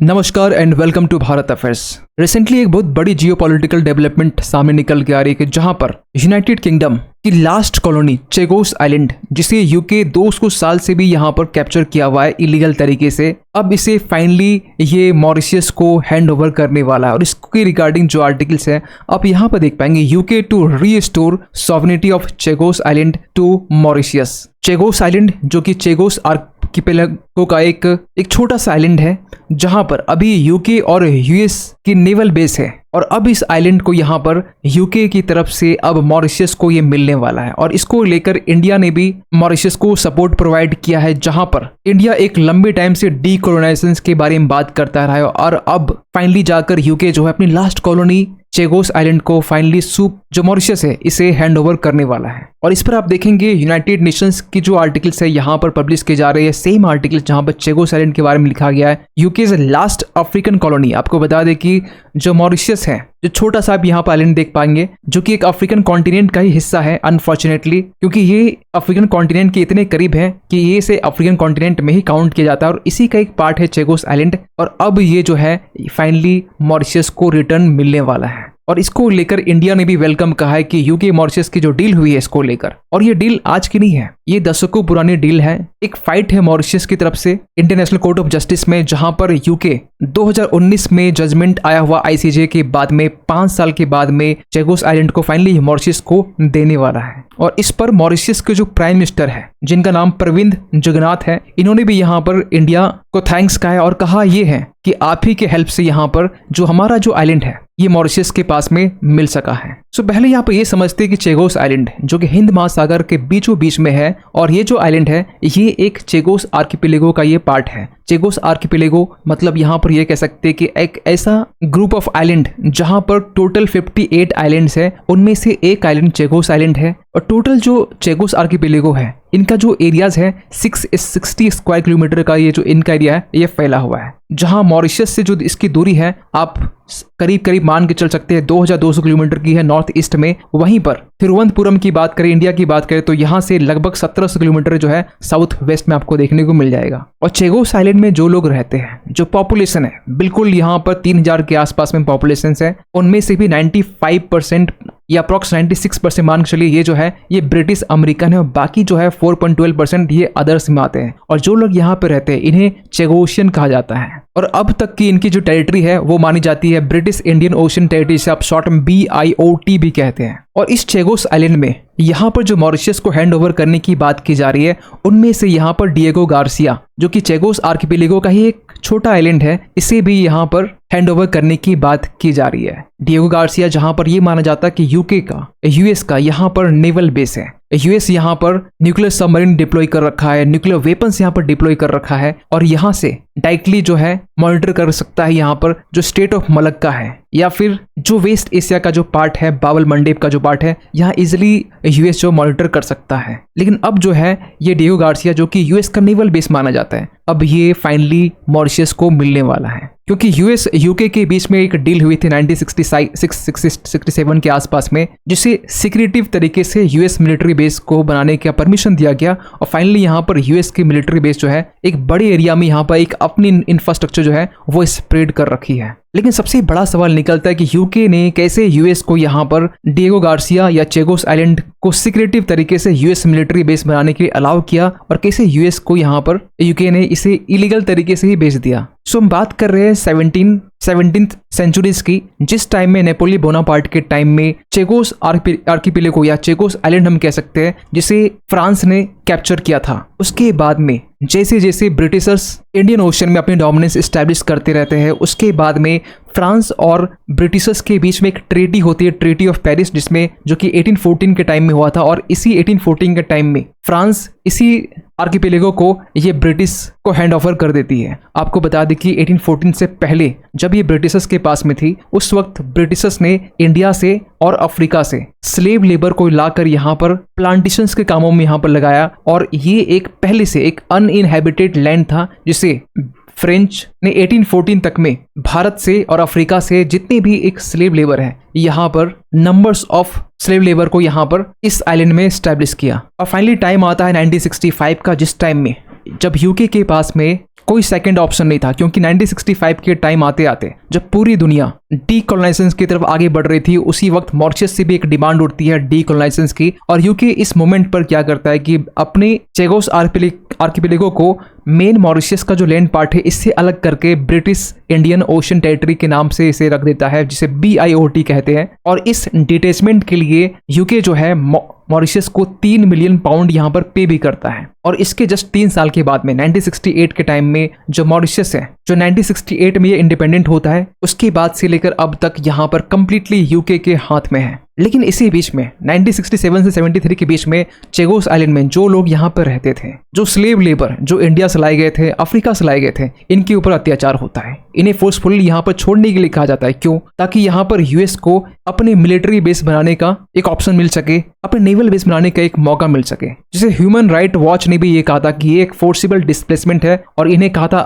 नमस्कार and welcome to Bharat affairs. Recently एक बहुत बड़ी जियोपॉलिटिकल डेवलपमेंट सामने निकल के आ रही है जहां पर यूनाइटेड किंगडम की लास्ट कॉलोनी चेगोस आइलैंड, जिसे यूके 200 साल से भी यहां पर कैप्चर किया हुआ है इलीगल तरीके से, अब इसे फाइनली ये मॉरिशस को हैंड ओवर करने वाला है। और इसके रिगार्डिंग जो आर्टिकल्स है आप यहाँ पर देख पाएंगे, UK to restore sovereignty of Chagos island to Mauritius. Chagos island जो कि चेगोस आर्किपेलागो का एक छोटा सा आइलैंड है जहां पर अभी यूके और यूएस की नेवल बेस है, और अब इस आइलैंड को यहाँ पर यूके की तरफ से अब मॉरिशस को ये मिलने वाला है। और इसको लेकर इंडिया ने भी मॉरिशस को सपोर्ट प्रोवाइड किया है, जहां पर इंडिया एक लंबे टाइम से डीकोलोनाइजेशन के बारे में बात करता रहा है, और अब फाइनली जाकर यूके जो है अपनी लास्ट कॉलोनी चेगोस आइलैंड को फाइनली जो मॉरिशस है इसे हैंड ओवर करने वाला है। और इस पर आप देखेंगे यूनाइटेड नेशंस की जो आर्टिकल्स है यहाँ पर पब्लिश किए जा रहे हैं, सेम आर्टिकल्स जहां पर चेगोस आइलैंड के बारे में लिखा गया है यूके लास्ट अफ्रीकन कॉलोनी। आपको बता दें कि जो मॉरिशस है, जो छोटा सा आप यहाँ पर आइलैंड देख पाएंगे, जो कि एक अफ्रीकन कॉन्टिनेंट का ही हिस्सा है अनफॉर्चुनेटली, क्योंकि ये अफ्रीकन कॉन्टिनेंट के इतने करीब है कि ये से अफ्रीकन कॉन्टिनेंट में ही काउंट किया जाता है, और इसी का एक पार्ट है चेगोस आइलैंड। और अब ये जो है फाइनली मॉरिशस को रिटर्न मिलने वाला है, और इसको लेकर इंडिया ने भी वेलकम कहा है कि यूके मॉरिशस की जो डील हुई है इसको लेकर, और ये डील आज की नहीं है, ये दशकों पुरानी डील है। एक फाइट है मॉरिशस की तरफ से इंटरनेशनल कोर्ट ऑफ जस्टिस में, जहां पर यूके 2019 में जजमेंट आया हुआ आईसीजे के बाद में 5 साल के बाद में चेगोस आइलैंड को फाइनली मॉरिशस को देने वाला है। और इस पर मॉरिशस के जो प्राइम मिनिस्टर है, जिनका नाम प्रविंद जुगनाथ है, इन्होंने भी यहाँ पर इंडिया को थैंक्स कहा है और कहा ये है कि आप ही के हेल्प से यहाँ पर जो हमारा जो आइलैंड है ये मॉरिशस के पास में मिल सका है। सो पहले यहाँ पर ये समझते हैं कि चेगोस आइलैंड जो कि हिंद महासागर के बीचों बीच में है, और ये जो आइलैंड है ये एक चेगोस आर्किपेलागो का ये पार्ट है। चेगोस आर्किपेलागो मतलब यहाँ पर ये कह सकते हैं कि एक ऐसा ग्रुप ऑफ आइलैंड जहां पर टोटल 58 आइलैंड्स है, उनमें से एक आइलैंड चेगोस आइलैंड है। और टोटल जो चेगोस आर्किपेलागो है इनका जो एरियाज है 660 स्क्वायर किलोमीटर का ये जो इनका एरिया है ये फैला हुआ है, जहां मॉरिशस से जो इसकी दूरी है आप करीब करीब मान के चल सकते हैं 2200 किलोमीटर की है नॉर्थ ईस्ट में। वहीं पर तिरुवनंतपुरम की बात करें, इंडिया की बात करें, तो यहाँ से लगभग 1700 किलोमीटर जो है साउथ वेस्ट में आपको देखने को मिल जाएगा। और चेगोस आइलैंड में जो लोग रहते हैं, जो पॉपुलेशन है, बिल्कुल यहाँ पर 3000 के आसपास में पॉपुलेशन है, उनमें से भी 95% या अप्रॉक्स 96% मान के चलिए ये जो है ये ब्रिटिश अमेरिकन है, और बाकी जो है 4.12% ये अदर्स में आते हैं। और जो लोग यहाँ पे रहते हैं इन्हें चेगोशियन कहा जाता है, और अब तक की इनकी जो टेरिटरी है वो मानी जाती है ब्रिटिश इंडियन ओशन टेरिटरी, से आप शॉर्ट में BIOT भी कहते हैं। और इस चेगोस आइलैंड में यहाँ पर जो मॉरिशस को हैंड ओवर करने की बात की जा रही है, उनमें से यहाँ पर डिएगो गार्सिया जो कि चेगोस आर्किपेलागो का ही एक छोटा आइलैंड है, इसे भी यहाँ पर हैंड ओवर करने की बात की जा रही है। डिएगो गार्सिया जहां पर यह माना जाता है कि यूके का यूएस का यहाँ पर नेवल बेस है, यूएस यहाँ पर न्यूक्लियर सबमरीन डिप्लॉय कर रखा है, न्यूक्लियर वेपन्स यहाँ पर डिप्लॉय कर रखा है, और यहाँ से डायरेक्टली जो है मॉनिटर कर सकता है यहाँ पर जो स्टेट ऑफ मलक्का है, या फिर जो वेस्ट एशिया का जो पार्ट है, बाबल मंडेब का जो पार्ट है, यहाँ इजिली यूएस जो मॉनिटर कर सकता है। लेकिन अब जो है ये डिएगो गार्सिया जो कि यूएस का नेवल बेस माना जाता है, अब ये फाइनली मॉरिशस को मिलने वाला है, क्योंकि यूएस यूके के बीच में एक डील हुई थी 1967 के आसपास में, जिसे सिक्रेटिव तरीके से यूएस मिलिट्री बेस को बनाने का परमिशन दिया गया। और फाइनली यहाँ पर यूएस की मिलिट्री बेस जो है एक बड़े एरिया में यहाँ पर एक अपनी इंफ्रास्ट्रक्चर जो है वो स्प्रेड कर रखी है। लेकिन सबसे बड़ा सवाल निकलता है कि यूके ने कैसे यूएस को यहाँ पर डिएगो गार्सिया या चेगोस आइलैंड को सिक्रेटिव तरीके से यूएस मिलिट्री बेस बनाने के लिए अलाउ किया, और कैसे यूएस को यहाँ पर यूके ने इसे इलीगल तरीके से ही बेच दिया। सो हम बात कर रहे हैं 17th सेंचुरीज की, जिस टाइम में नेपोलियन बोनापार्ट के टाइम में चेगोस आर्किपेलागो या चेगोस आइलैंड हम कह सकते हैं, जिसे फ्रांस ने कैप्चर किया था। उसके बाद में जैसे जैसे ब्रिटिशर्स इंडियन ओशन में अपनी डोमिनेंस एस्टैब्लिश करते रहते हैं, उसके बाद में फ्रांस और ब्रिटिशर्स के बीच में एक ट्रीटी होती है, ट्रीटी ऑफ पेरिस, जिसमें जो कि 1814 के टाइम में हुआ था। और इसी 1814 के टाइम में फ्रांस इसी आर्किपेलागो को ये ब्रिटिश को हैंड ओवर कर देती है। आपको बता दें कि 1814 से पहले जब ये ब्रिटिशर्स के पास में थी, उस वक्त ब्रिटिशर्स ने इंडिया से और अफ्रीका से स्लेव लेबर को लाकर यहाँ पर प्लांटेशंस के कामों में यहाँ पर लगाया, और ये एक पहले से एक अनइनहैबिटेड लैंड था, जिसे फ्रेंच ने 1814 तक में भारत से और अफ्रीका से जितने भी एक स्लेव लेबर है, यहाँ पर नंबर्स ऑफ स्लेव लेबर को यहाँ पर इस आइलैंड में एस्टैब्लिश किया। और फाइनली टाइम आता है 1965 का, जिस टाइम में जब यूके के पास में कोई सेकंड ऑप्शन नहीं था, क्योंकि 1965 के टाइम आते आते जब पूरी दुनिया डीकोलोनाइजेशन की तरफ आगे बढ़ रही थी, उसी वक्त मॉरिशस से भी एक डिमांड उठती है डीकोलोनाइजेशन की। और यूके इस मोमेंट पर क्या करता है कि अपने चेगोस आर्किपेलागो को मेन मॉरिशस का जो लैंड पार्ट है इससे अलग करके ब्रिटिश इंडियन ओशन टेरिटरी के नाम से इसे रख देता है, जिसे BIOT कहते हैं। और इस डिटेचमेंट के लिए यूके जो है मॉरिशस को 3 मिलियन पाउंड यहाँ पर पे भी करता है। और इसके जस्ट 3 साल के बाद में 1968 के टाइम में जो मॉरिशस है, जो 1968 में ये इंडिपेंडेंट होता है, उसके बाद से लेकर अब तक यहाँ पर कंप्लीटली यूके के हाथ में है। लेकिन इसी बीच में 1967 से 73 के बीच में चेगोस आइलैंड में जो लोग यहाँ पर रहते थे, जो स्लेव लेबर जो इंडिया से लाए गए थे, अफ्रीका से लाए गए थे, इनके ऊपर अत्याचार होता है। इन्हें फोर्सफुली यहाँ पर छोड़ने के लिए कहा जाता है। क्यों? ताकि यहाँ पर यूएस को अपने मिलिट्री बेस बनाने का एक ऑप्शन मिल सके, अपने नेवल बेस बनाने का एक मौका मिल सके। जिसे ह्यूमन राइट वॉच ने भी ये कहा था कि ये एक फोर्सिबल डिस्प्लेसमेंट है, और इन्हें कहा था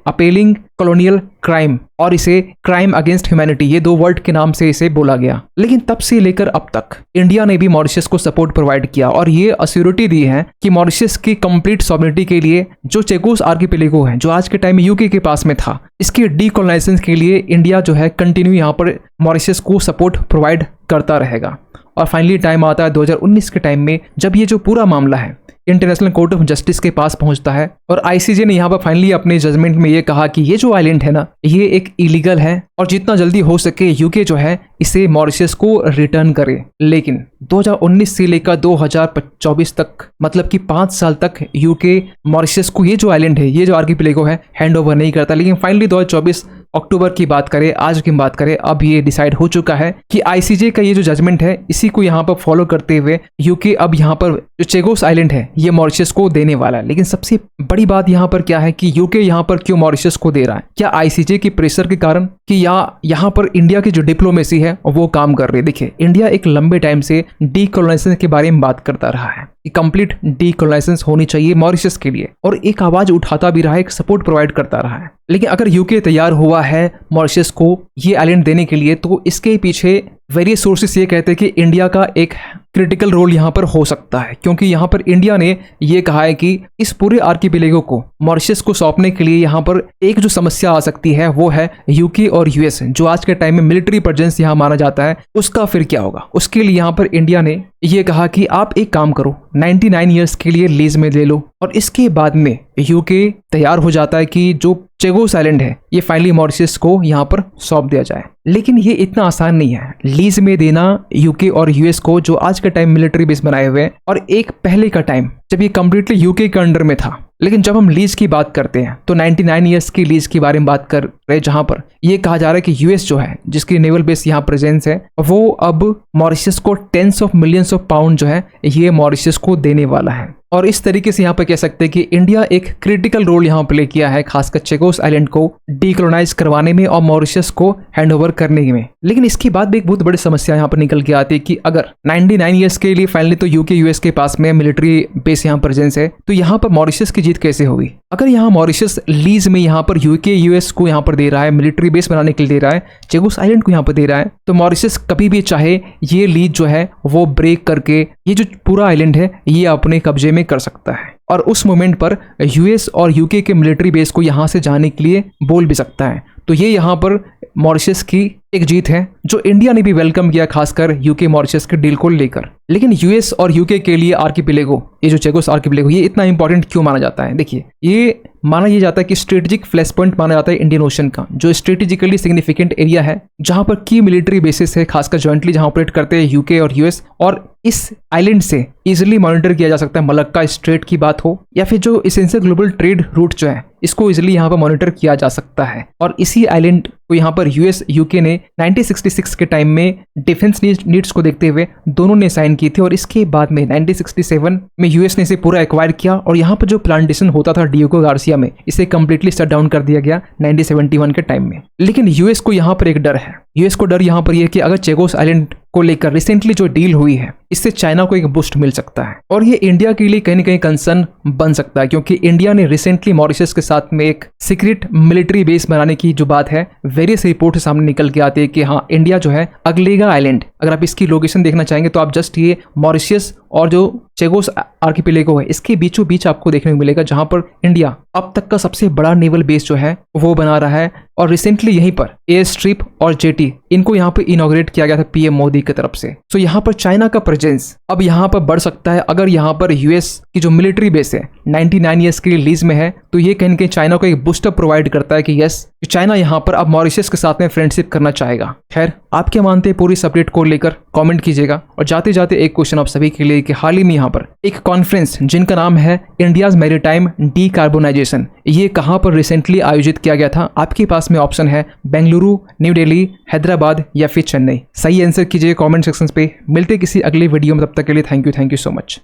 अपेलिंग कॉलोनियल क्राइम, और इसे क्राइम अगेंस्ट ह्यूमैनिटी, ये 2 वर्ड के नाम से इसे बोला गया। लेकिन तब से लेकर अब तक इंडिया ने भी मॉरिशस को सपोर्ट प्रोवाइड किया और ये अश्योरिटी दी है कि मॉरिशस की कंप्लीट सॉवरेनिटी के लिए जो चेगोस आर्किपेलागो है, जो आज के टाइम में यूके के पास में था, इसके डीकोलोनाइजेशन के लिए इंडिया जो है कंटिन्यू यहाँ पर मॉरिशस को सपोर्ट प्रोवाइड करता रहेगा। और फाइनली टाइम आता है 2019 के टाइम में, जब ये जो पूरा मामला है इंटरनेशनल कोर्ट ऑफ जस्टिस के पास पहुंचता है, और आईसीजे ने यहाँ पर फाइनली अपने जजमेंट में ये कहा कि ये जो आइलैंड है ना, ये एक इलीगल है, और जितना जल्दी हो सके यूके जो है इसे मॉरिशस को रिटर्न करे। लेकिन 2019 से लेकर 2024 तक, मतलब कि 5 साल तक यूके मॉरिशस को ये जो आइलैंड है, ये जो आर्किपेलागो है, हैंड ओवर नहीं करता। लेकिन फाइनली 2024 अक्टूबर की बात करें, आज की बात करें, अब ये डिसाइड हो चुका है कि आईसीजे का ये जो जजमेंट है, इसी को यहाँ पर फॉलो करते हुए यूके अब यहाँ पर जो चेगोस आइलैंड है ये मॉरिशस को देने वाला है। लेकिन सबसे बड़ी बात यहाँ पर क्या है कि यूके यहाँ पर क्यों मॉरिशस को दे रहा है? क्या आईसीजे की प्रेशर के कारण, कि या यहाँ पर इंडिया की जो डिप्लोमेसी है वो काम कर रही है? देखिए, इंडिया एक लंबे टाइम से डीकोलोनाइजेशन के बारे में बात करता रहा है कि कंप्लीट डीकोलोनाइजेशन होनी चाहिए मॉरिशस के लिए, और एक आवाज उठाता भी रहा है, एक सपोर्ट प्रोवाइड करता रहा है। लेकिन अगर यूके तैयार हुआ है मॉरिशस को ये आइलैंड देने के लिए, तो इसके पीछे वेरियस सोर्सेस ये कहते हैं कि इंडिया का एक क्रिटिकल रोल यहाँ पर हो सकता है, क्योंकि यहाँ पर इंडिया ने ये कहा है कि इस पूरे आर्किपेलागो को मॉरिशस को सौंपने के लिए यहाँ पर एक जो समस्या आ सकती है वो है यूके और यूएस, जो आज के टाइम में मिलिट्री प्रेजेंस यहाँ माना जाता है, उसका फिर क्या होगा? उसके लिए यहाँ पर इंडिया ने ये कहा कि आप एक काम करो, 99 ईयर्स के लिए लीज में ले लो, और इसके बाद में यूके तैयार हो जाता है कि जो चेगोस आइलैंड है ये फाइनली मॉरिशस को यहाँ पर सौंप दिया जाए। लेकिन ये इतना आसान नहीं है लीज में देना यूके और यूएस को, जो आज के टाइम मिलिट्री बेस बनाए हुए हैं, और एक पहले का टाइम जब ये कंप्लीटली यूके के अंडर में था। लेकिन जब हम लीज की बात करते हैं तो 99 ईयर्स की लीज के बारे में बात कर रहे, जहां पर ये कहा जा रहा है कि यूएस जो है, जिसकी नेवल बेस यहाँ प्रेजेंस है, वो अब मॉरिशस को tens of millions of pound जो है ये मॉरिशस को देने वाला है। और इस तरीके से यहाँ पर कह सकते हैं कि इंडिया एक क्रिटिकल रोल यहाँ प्ले किया है, खासकर चेगोस आइलैंड को डीकोलोनाइज करवाने में और मॉरिशस को हैंडओवर करने में। लेकिन इसके बाद भी एक बहुत बड़ी समस्या यहाँ पर निकल के आती है कि अगर 99 ईयर्स के लिए फाइनली तो यूके यूएस के पास में मिलिट्री बेस यहाँ प्रेजेंस है, तो यहाँ पर मॉरिशस की जीत कैसे होगी? अगर यहाँ मॉरिशस लीज में यहाँ पर यूके यूएस को यहाँ पर दे रहा है, मिलिट्री बेस बनाने के लिए दे रहा है, चेगोस आइलैंड को यहाँ पर दे रहा है, तो मॉरिशस कभी भी चाहे ये लीज जो है वो ब्रेक करके ये जो पूरा आइलैंड है ये अपने कब्जे में कर सकता है, और उस मोमेंट पर यूएस और यूके के मिलिट्री बेस को यहाँ से जाने के लिए बोल भी सकता है। तो ये यहाँ पर मॉरिशस की एक जीत है, जो इंडिया ने भी वेलकम किया, खासकर यूके मॉरिशस के डील को लेकर। लेकिन यूएस और यूके के लिए आर्किपेलागो, ये जो चेगोस आर्किपेलागो, ये इतना इंपॉर्टेंट क्यों माना जाता है? देखिए, ये माना यह जाता है कि स्ट्रेटेजिक फ्लैश पॉइंट माना जाता है इंडियन ओशन का, जो स्ट्रेटेजिकली सिग्निफिकेंट एरिया है, जहां पर की मिलिट्री बेसिस है, खासकर जॉइंटली जहां ऑपरेट करते हैं यूके और यूएस। और इस आइलैंड से इजिली मॉनिटर किया जा सकता है, मलक्का स्ट्रेट की बात हो या फिर जो इसेंशियल ग्लोबल ट्रेड रूट जो है, इसको इजिली यहाँ पर मॉनिटर किया जा सकता है। और इसी आइलैंड को यहाँ पर यूएस यूके ने 1966 के टाइम में डिफेंस नीड्स को देखते हुए दोनों ने साइन की थी, और इसके बाद में 1967 में यूएस ने इसे पूरा एक्वायर किया, और यहाँ पर जो प्लांटेशन होता था डियोगो गार्सिया में, इसे कंप्लीटली शट डाउन कर दिया गया 1971 के टाइम में। लेकिन यूएस को यहाँ पर एक डर है, यूएस को डर यहाँ पर यह कि अगर चेगोस आइलैंड को लेकर रिसेंटली जो डील हुई है, इससे चाइना को एक बूस्ट मिल सकता है, और ये इंडिया के लिए कहीं ना कहीं कंसर्न बन सकता है, क्योंकि इंडिया ने रिसेंटली मॉरिशस के साथ में एक सीक्रेट मिलिट्री बेस बनाने की जो बात है, वेरियस रिपोर्ट सामने निकल के आती है कि हाँ, इंडिया जो है अगलेगा आइलैंड अगर आप इसकी लोकेशन देखना चाहेंगे तो आप जस्ट ये मॉरिशियस और जो चेगोस आर्किपेलेगो है इसके बीचों बीच आपको देखने को मिलेगा, जहां पर इंडिया अब तक का सबसे बड़ा नेवल बेस जो है वो बना रहा है। और रिसेंटली यहीं पर एयर स्ट्रिप और जेटी इनको यहाँ पे इनॉग्रेट किया गया था पीएम मोदी की तरफ से। सो यहाँ पर चाइना का प्रेजेंस अब यहाँ पर बढ़ सकता है। अगर यहाँ पर यूएस की जो मिलिट्री बेस है 99 ईयर्स के लिए लीज में है, तो ये कहीं ना कहीं चाइना को एक बूस्टअप प्रोवाइड करता है कि यस, चाइना यहाँ पर अब मॉरिशस के साथ में फ्रेंडशिप करना चाहेगा। खैर, आप क्या मानते हैं पूरी इस अपडेट को लेकर कमेंट कीजिएगा। और जाते जाते एक क्वेश्चन आप सभी के लिए कि हाल ही में यहाँ पर एक कॉन्फ्रेंस जिनका नाम है इंडियाज मैरीटाइम डीकार्बोनाइजेशन, ये कहाँ पर रिसेंटली आयोजित किया गया था? आपके पास में ऑप्शन है बेंगलुरु, न्यू दिल्ली, हैदराबाद या फिर चेन्नई। सही आंसर कीजिए कमेंट सेक्शन पे। मिलते किसी अगले वीडियो में, तब तक के लिए थैंक यू सो मच।